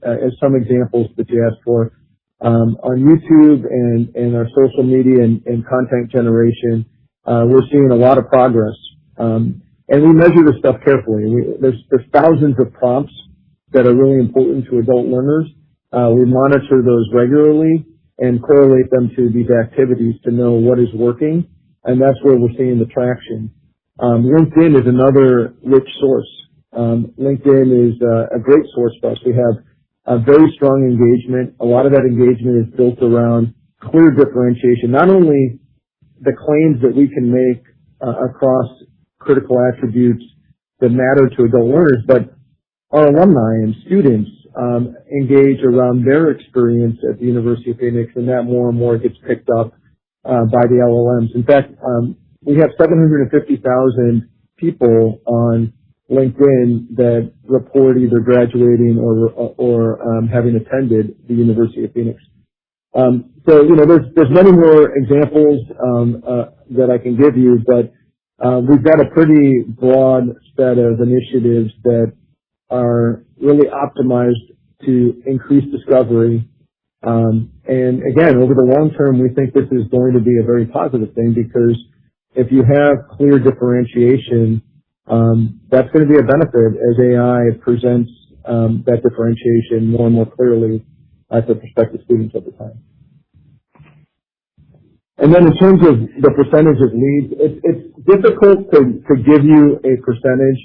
as some examples that you asked for, on YouTube and our social media and content generation, we're seeing a lot of progress. And we measure this stuff carefully. There's thousands of prompts that are really important to adult learners. We monitor those regularly and correlate them to these activities to know what is working, and that's where we're seeing the traction. LinkedIn is another rich source. LinkedIn is a great source for us. We have a very strong engagement. A lot of that engagement is built around clear differentiation, not only the claims that we can make across critical attributes that matter to adult learners, but our alumni and students engage around their experience at the University of Phoenix, and that more and more gets picked up by the LLMs. In fact, we have 750,000 people on LinkedIn that report either graduating or having attended the University of Phoenix. There's many more examples that I can give you, but we've got a pretty broad set of initiatives that are really optimized to increase discovery. And again, over the long term, we think this is going to be a very positive thing, because if you have clear differentiation, that's going to be a benefit as AI presents that differentiation more and more clearly to prospective students over time. And then in terms of the percentage of leads, it's difficult to give you a percentage.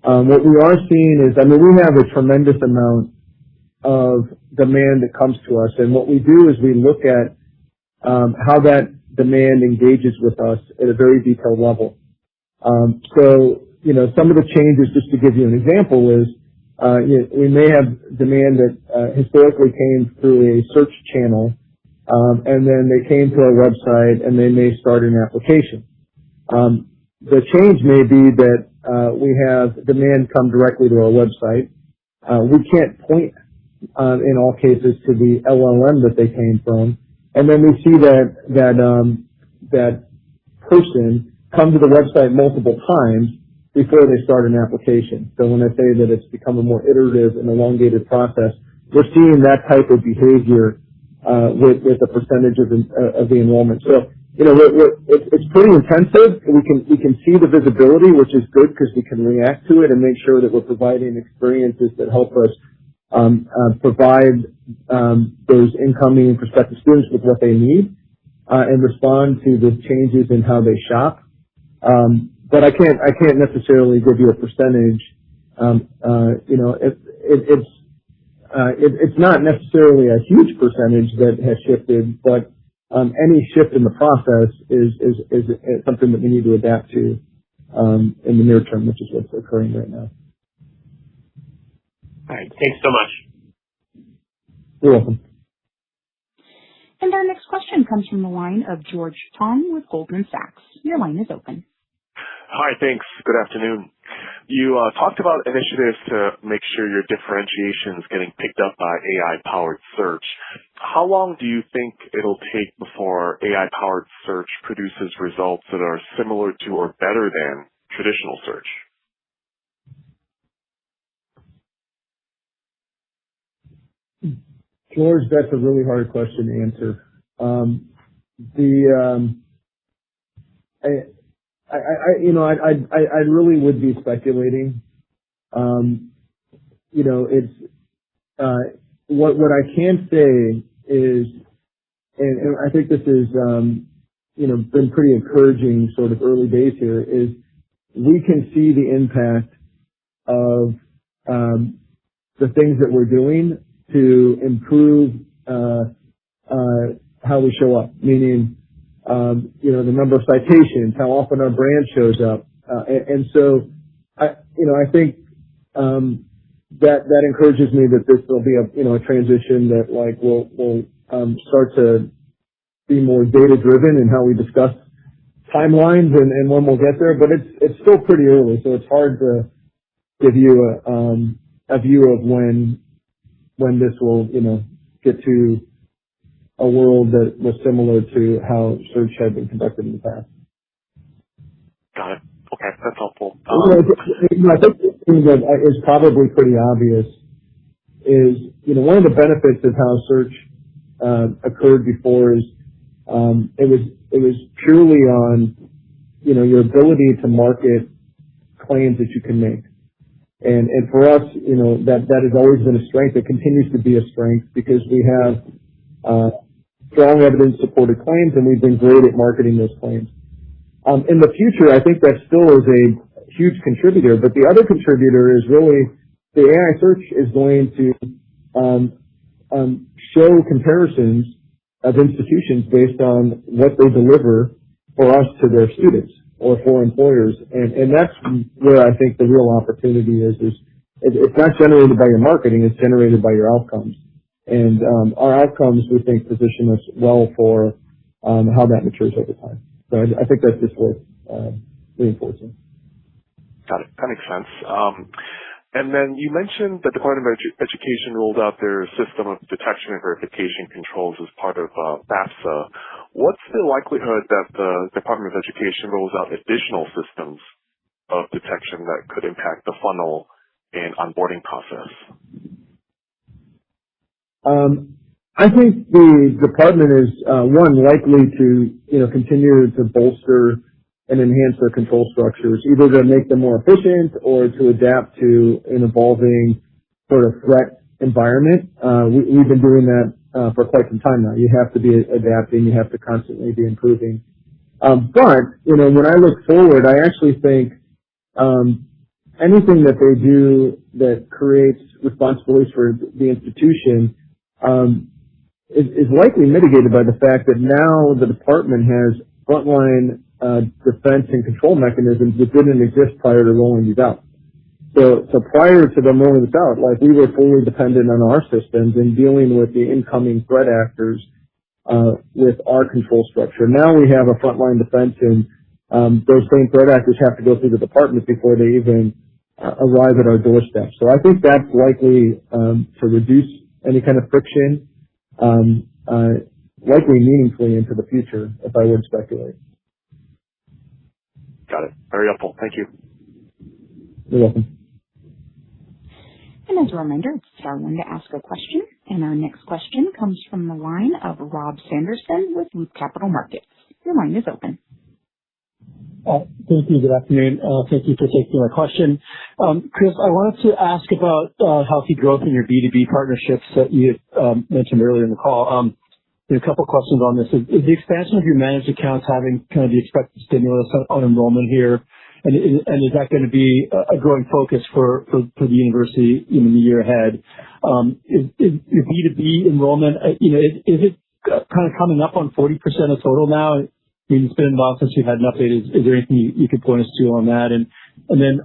What we are seeing is, we have a tremendous amount of demand that comes to us, and what we do is we look at how that demand engages with us at a very detailed level. Some of the changes, just to give you an example, is we may have demand that historically came through a search channel, and then they came to our website and they may start an application. The change may be that we have demand come directly to our website. We can't point in all cases to the LLM that they came from, and then we see that person come to the website multiple times before they start an application. So when I say that it's become a more iterative and elongated process, we're seeing that type of behavior with a percentage of the enrollment. So it's pretty intensive. We can see the visibility, which is good because we can react to it and make sure that we're providing experiences that help us provide those incoming and prospective students with what they need, and respond to the changes in how they shop. But I can't necessarily give you a percentage. It's not necessarily a huge percentage that has shifted, but any shift in the process is something that we need to adapt to in the near term, which is what's occurring right now. All right. Thanks so much. You're welcome. And our next question comes from the line of George Tong with Goldman Sachs. Your line is open. Hi, thanks. Good afternoon. You talked about initiatives to make sure your differentiation is getting picked up by AI-powered search. How long do you think it'll take before AI-powered search produces results that are similar to or better than traditional search? George, that's a really hard question to answer. I really would be speculating. It's what I can say is, and I think this is been pretty encouraging sort of early days here, is we can see the impact of the things that we're doing to improve how we show up, meaning the number of citations, how often our brand shows up, and so I think that encourages me that this will be a transition that will start to be more data driven in how we discuss timelines and when we'll get there. But it's still pretty early, so it's hard to give you a view of when this will get to a world that was similar to how search had been conducted in the past. Got it. Okay, that's helpful. I think the thing that is probably pretty obvious is, one of the benefits of how search occurred before is it was purely on your ability to market claims that you can make, and for us, that has always been a strength. It continues to be a strength because we have strong evidence-supported claims, and we've been great at marketing those claims. In the future, I think that still is a huge contributor, but the other contributor is really the AI search is going to show comparisons of institutions based on what they deliver for us to their students or for employers, and that's where I think the real opportunity is it's not generated by your marketing, it's generated by your outcomes. And our outcomes, we think, position us well for how that matures over time. So I think that's just worth reinforcing. Got it. That makes sense. And then you mentioned that the Department of Education rolled out their system of detection and verification controls as part of FAFSA. What's the likelihood that the Department of Education rolls out additional systems of detection that could impact the funnel and onboarding process? I think the department is likely to continue to bolster and enhance their control structures, either to make them more efficient or to adapt to an evolving sort of threat environment. We've been doing that for quite some time now. You have to be adapting. You have to constantly be improving. But when I look forward, I actually think anything that they do that creates responsibilities for the institution is likely mitigated by the fact that now the department has frontline defense and control mechanisms that didn't exist prior to rolling these out. So prior to them rolling this out, we were fully dependent on our systems and dealing with the incoming threat actors with our control structure. Now we have a frontline defense, and those same threat actors have to go through the department before they even arrive at our doorstep. So I think that's likely to reduce any kind of friction, likely meaningfully into the future, if I would speculate. Got it. Very helpful. Thank you. You're welcome. And as a reminder, it's star one to ask a question. And our next question comes from the line of Rob Sanderson with Loop Capital Markets. Your line is open. Thank you. Good afternoon. Thank you for taking my question. Chris, I wanted to ask about healthy growth in your B2B partnerships that you mentioned earlier in the call. A couple of questions on this. Is the expansion of your managed accounts having kind of the expected stimulus on enrollment here? And is that going to be a growing focus for the university in the year ahead? Is your B2B enrollment, is it kind of coming up on 40% of total now? I mean, it's been a while since you've had an update. Is there anything you could point us to on that? And then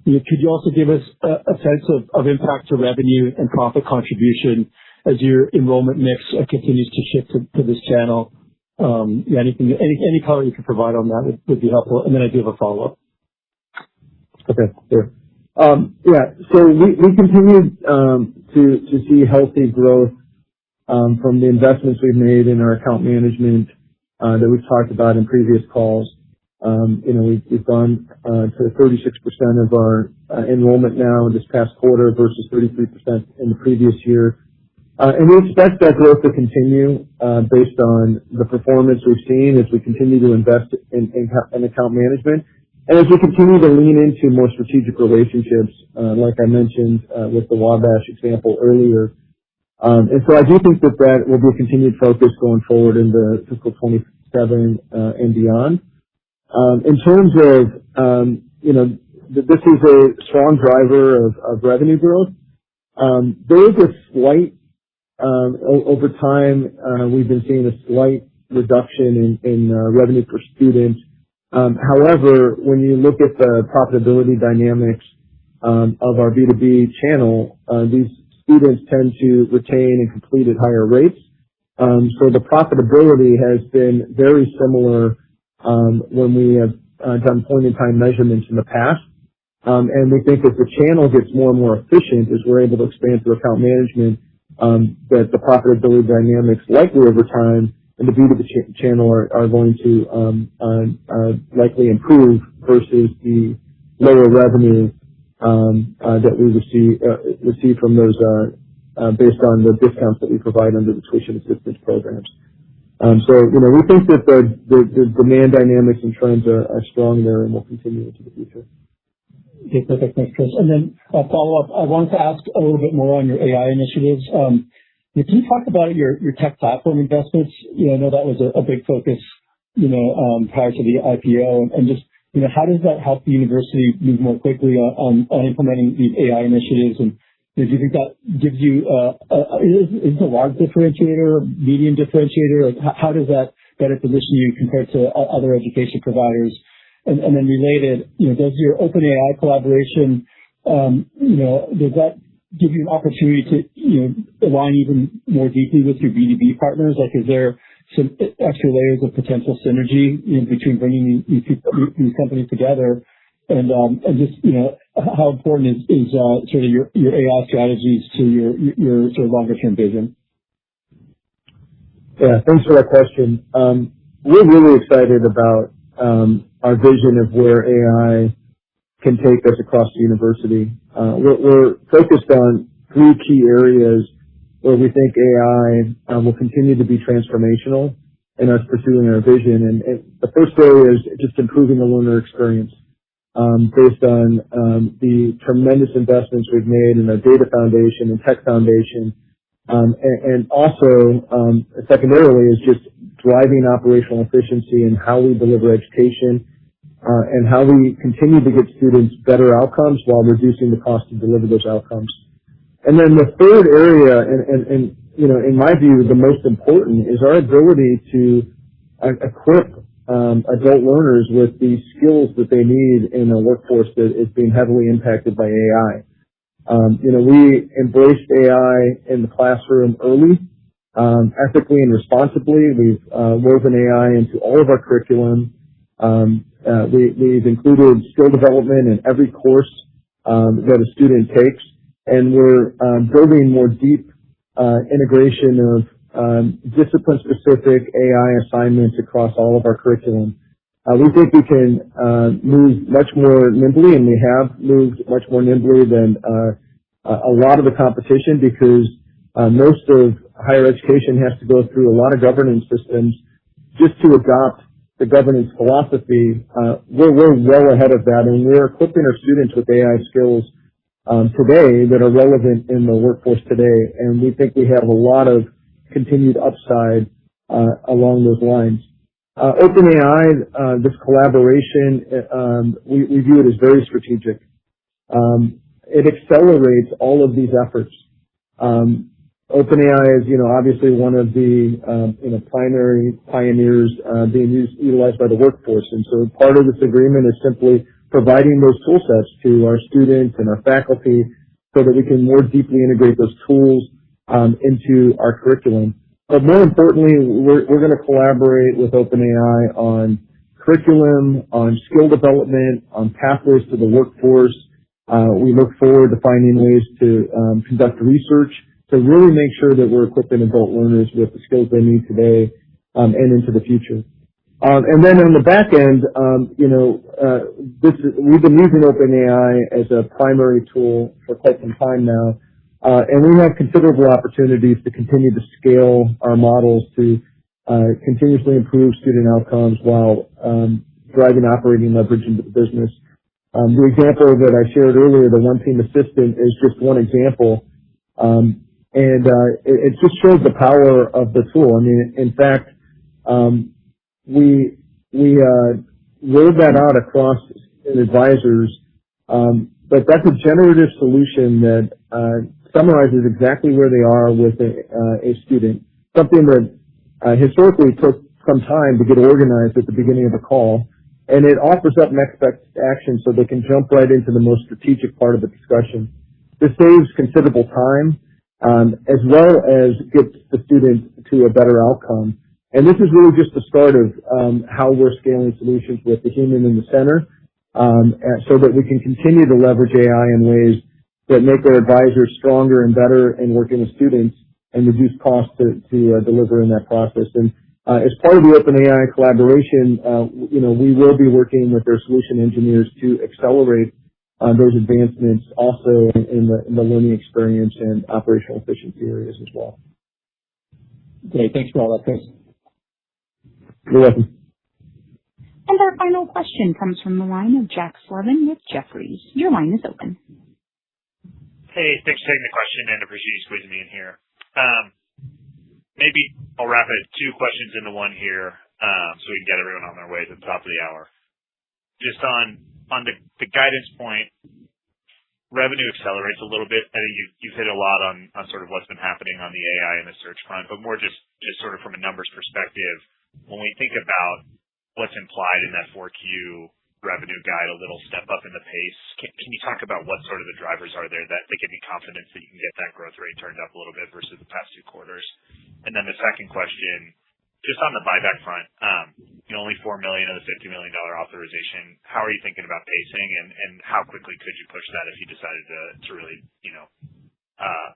could you also give us a sense of impact to revenue and profit contribution as your enrollment mix continues to shift to this channel? Any color you could provide on that would be helpful. And then I do have a follow-up. Okay, sure. So we continue to see healthy growth from the investments we've made in our account management that we've talked about in previous calls. We've gone to 36% of our enrollment now this past quarter versus 33% in the previous year. And we expect that growth to continue based on the performance we've seen as we continue to invest in account management. And as we continue to lean into more strategic relationships, like I mentioned with the Wabash example earlier. And so I do think that will be a continued focus going forward in the fiscal 27 and beyond. In terms of, this is a strong driver of revenue growth. There is a slight, over time, we've been seeing a slight reduction in revenue per student. However, when you look at the profitability dynamics of our B2B channel, these students tend to retain and complete at higher rates. So the profitability has been very similar when we have done point-in-time measurements in the past. And we think as the channel gets more and more efficient, as we're able to expand through account management, that the profitability dynamics likely over time in the B2B channel are going to likely improve versus the lower revenue that we receive from those based on the discounts that we provide under the tuition assistance programs. So we think that the demand dynamics and trends are strong there and will continue into the future. Okay, perfect. Thanks, Chris. And then a follow-up. I wanted to ask a little bit more on your AI initiatives. Can you talk about your tech platform investments? I know that was a big focus, prior to the IPO, and just, how does that help the university move more quickly on implementing these AI initiatives? And do you think that gives you, is it a large differentiator, medium differentiator? Like, how does that better position you compared to other education providers? And then related, does your OpenAI collaboration, does that give you an opportunity to align even more deeply with your B2B partners? Like, is there some extra layers of potential synergy between bringing these companies together? And just, how important is sort of your AI strategies to your sort of longer term vision? Yeah, thanks for that question. We're really excited about our vision of where AI can take us across the university. We're focused on three key areas where we think AI will continue to be transformational in us pursuing our vision. And the first area is just improving the learner experience based on the tremendous investments we've made in our data foundation and tech foundation. And also, secondarily, is just driving operational efficiency in how we deliver education and how we continue to get students better outcomes while reducing the cost to deliver those outcomes. And then the third area, and in my view, the most important, is our ability to equip adult learners with the skills that they need in a workforce that is being heavily impacted by AI. We embraced AI in the classroom early, ethically and responsibly. We've woven AI into all of our curriculum. We've included skill development in every course that a student takes, and we're building more deep integration of discipline-specific AI assignments across all of our curriculum. We think we can move much more nimbly, and we have moved much more nimbly than a lot of the competition, because most of higher education has to go through a lot of governance systems just to adopt the governance philosophy, we're well ahead of that, and we're equipping our students with AI skills today that are relevant in the workforce today, and we think we have a lot of continued upside along those lines. OpenAI, this collaboration, we view it as very strategic. It accelerates all of these efforts. OpenAI is, obviously one of the, primary pioneers being utilized by the workforce. And so part of this agreement is simply providing those tool sets to our students and our faculty so that we can more deeply integrate those tools into our curriculum. But more importantly, we're going to collaborate with OpenAI on curriculum, on skill development, on pathways to the workforce. We look forward to finding ways to conduct research to really make sure that we're equipping adult learners with the skills they need today and into the future. And then on the back end, we've been using OpenAI as a primary tool for quite some time now. And we have considerable opportunities to continue to scale our models to continuously improve student outcomes while driving operating leverage into the business. The example that I shared earlier, the One Team Assistant, is just one example. And it just shows the power of the tool. I mean, in fact, we rolled that out across advisors, but that's a generative solution that summarizes exactly where they are with a student, something that historically took some time to get organized at the beginning of a call, and it offers up next best action so they can jump right into the most strategic part of the discussion. This saves considerable time, as well as gets the student to a better outcome. And this is really just the start of how we're scaling solutions with the human in the center, so that we can continue to leverage AI in ways that make our advisors stronger and better in working with students and reduce costs to deliver in that process. And as part of the OpenAI collaboration, we will be working with their solution engineers to accelerate those advancements also in the learning experience and operational efficiency areas as well. Great. Thanks for all that, Chris. You're welcome. And our final question comes from the line of Jack Slevin with Jefferies. Your line is open. Hey, thanks for taking the question and appreciate you squeezing me in here. Maybe I'll wrap it 2 questions into one here, so we can get everyone on their way to the top of the hour. Just on the guidance point, revenue accelerates a little bit. I think you've hit a lot on sort of what's been happening on the AI and the search front, but more just sort of from a numbers perspective, when we think about what's implied in that 4Q revenue guide, a little step up in the pace, can you talk about what sort of the drivers are there that give you confidence that you can get that growth rate turned up a little bit versus the past 2 quarters? And then the second question, just on the buyback front, only $4 million of the $50 million authorization. How are you thinking about pacing, and how quickly could you push that if you decided to really,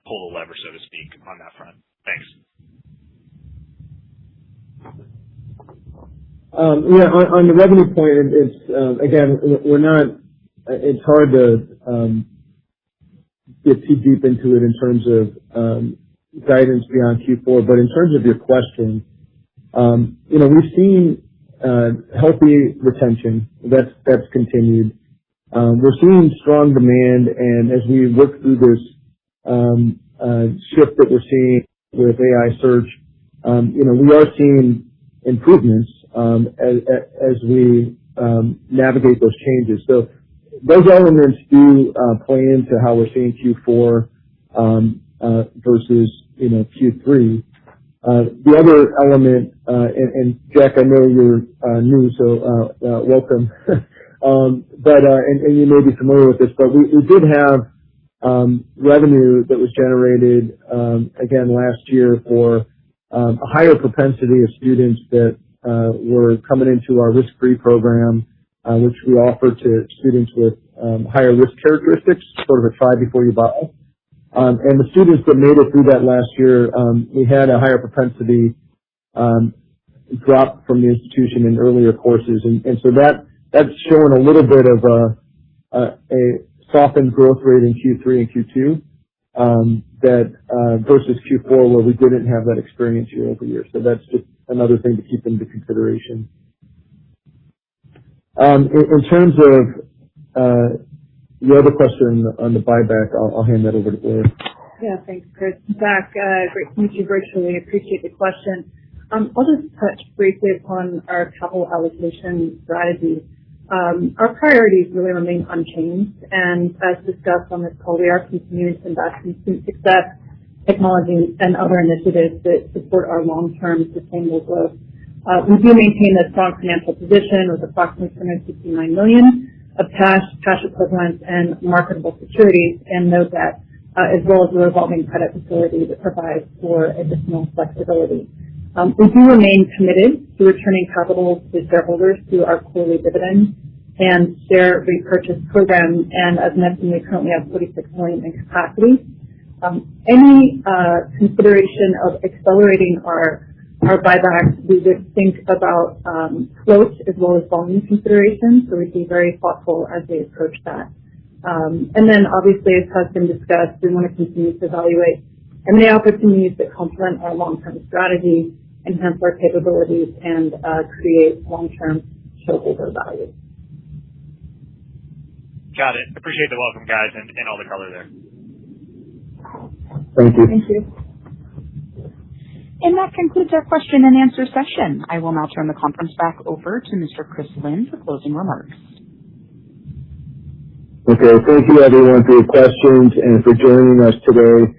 pull the lever, so to speak, on that front? Thanks. On the revenue point, it's again, it's hard to get too deep into it in terms of guidance beyond Q4, but in terms of your question, we've seen healthy retention. That's continued. We're seeing strong demand, and as we work through this shift that we're seeing with AI search, we are seeing improvements as we navigate those changes. So those elements do play into how we're seeing Q4 versus Q3 The other element, and Jack, I know you're new, so welcome. And you may be familiar with this, but we did have revenue that was generated again last year for a higher propensity of students that were coming into our risk-free program, which we offer to students with higher risk characteristics, sort of a try before you buy. And the students that made it through that last year, we had a higher propensity drop from the institution in earlier courses, and so that's showing a little bit of a softened growth rate in Q3 and Q2 that versus Q4 where we didn't have that experience year over year. So that's just another thing to keep into consideration. In terms of the other question on the buyback, I'll hand that over to Blair. Yeah, thanks, Chris. Zach, great to meet you virtually. Appreciate the question. I'll just touch briefly upon our capital allocation strategy. Our priorities really remain unchanged, and as discussed on this call, we are continuing to invest in student success, technology, and other initiatives that support our long-term sustainable growth. We do maintain a strong financial position with approximately $269 million of cash equivalents, and marketable securities, and no debt, as well as a revolving credit facility that provides for additional flexibility. We do remain committed to returning capital to shareholders through our quarterly dividend and share repurchase program, and as mentioned, we currently have $46 million in capacity. Any consideration of accelerating our buybacks, we would think about float as well as volume considerations, so we'd be very thoughtful as we approach that. And then obviously, as has been discussed, we want to continue to evaluate M&A opportunities that complement our long-term strategy, enhance our capabilities, and create long-term shareholder value. Got it. Appreciate the welcome, guys, and all the color there. Thank you. Thank you. And that concludes our question and answer session. I will now turn the conference back over to Mr. Chris Lynn for closing remarks. Okay, thank you everyone for your questions and for joining us today.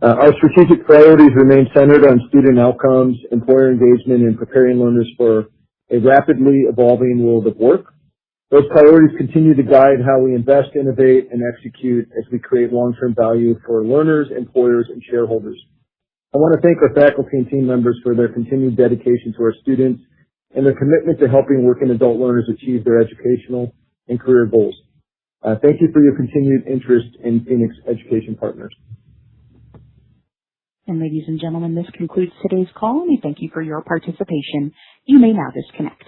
Our strategic priorities remain centered on student outcomes, employer engagement, and preparing learners for a rapidly evolving world of work. Those priorities continue to guide how we invest, innovate, and execute as we create long-term value for learners, employers, and shareholders. I want to thank our faculty and team members for their continued dedication to our students and their commitment to helping working adult learners achieve their educational and career goals. Thank you for your continued interest in Phoenix Education Partners. And ladies and gentlemen, this concludes today's call, and we thank you for your participation. You may now disconnect.